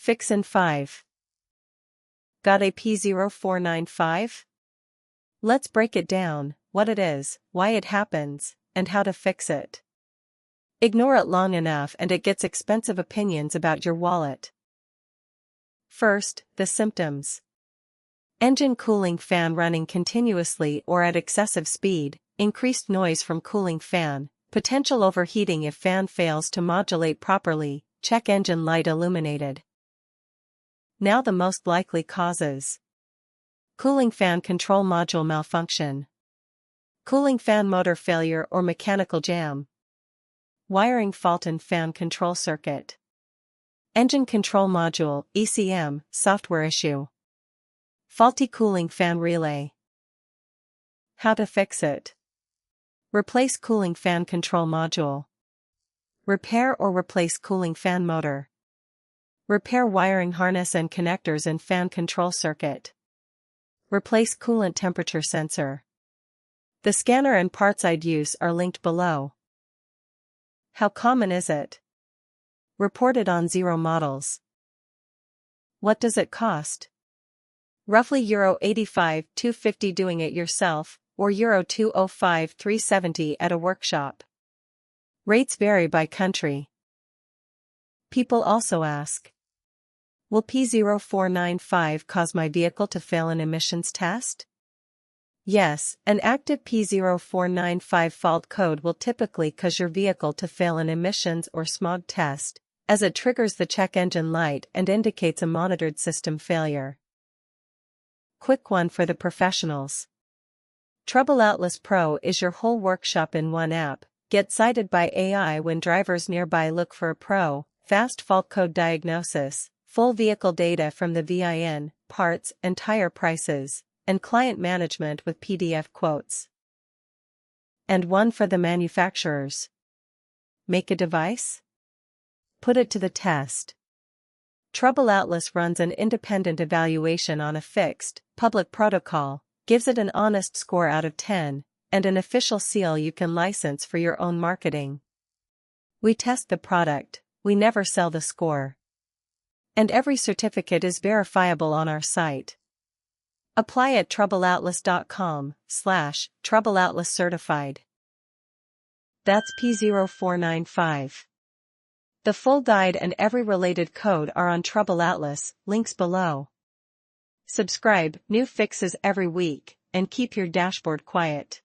Fix in 5. Got a P0495? Let's break it down, what it is, why it happens, and how to fix it. Ignore it long enough and it gets expensive opinions about your wallet. First, the symptoms. Engine cooling fan running continuously or at excessive speed, increased noise from cooling fan, potential overheating if fan fails to modulate properly, check engine light illuminated. Now the most likely causes. Cooling fan control module malfunction. Cooling fan motor failure or mechanical jam. Wiring fault in fan control circuit. Engine control module, ECM, software issue. Faulty cooling fan relay. How to fix it. Replace cooling fan control module. Repair or replace cooling fan motor. Repair wiring harness and connectors in fan control circuit. Replace coolant temperature sensor. The scanner and parts I'd use are linked below. How common is it? Reported on 0 models. What does it cost? Roughly €85-250 doing it yourself, or €205-370 at a workshop. Rates vary by country. People also ask, will P0495 cause my vehicle to fail an emissions test? Yes, an active P0495 fault code will typically cause your vehicle to fail an emissions or smog test, as it triggers the check engine light and indicates a monitored system failure. Quick one for the professionals. TroubleAtlas Pro is your whole workshop in one app. Get cited by AI when drivers nearby look for a pro, fast fault code diagnosis, full vehicle data from the VIN, parts and tire prices, and client management with PDF quotes. And one for the manufacturers. Make a device? Put it to the test. TroubleAtlas runs an independent evaluation on a fixed, public protocol, gives it an honest score out of 10, and an official seal you can license for your own marketing. We test the product, we never sell the score. And every certificate is verifiable on our site. Apply at TroubleAtlas.com/TroubleAtlas certified. That's P0495. The full guide and every related code are on TroubleAtlas, links below. Subscribe, new fixes every week, and keep your dashboard quiet.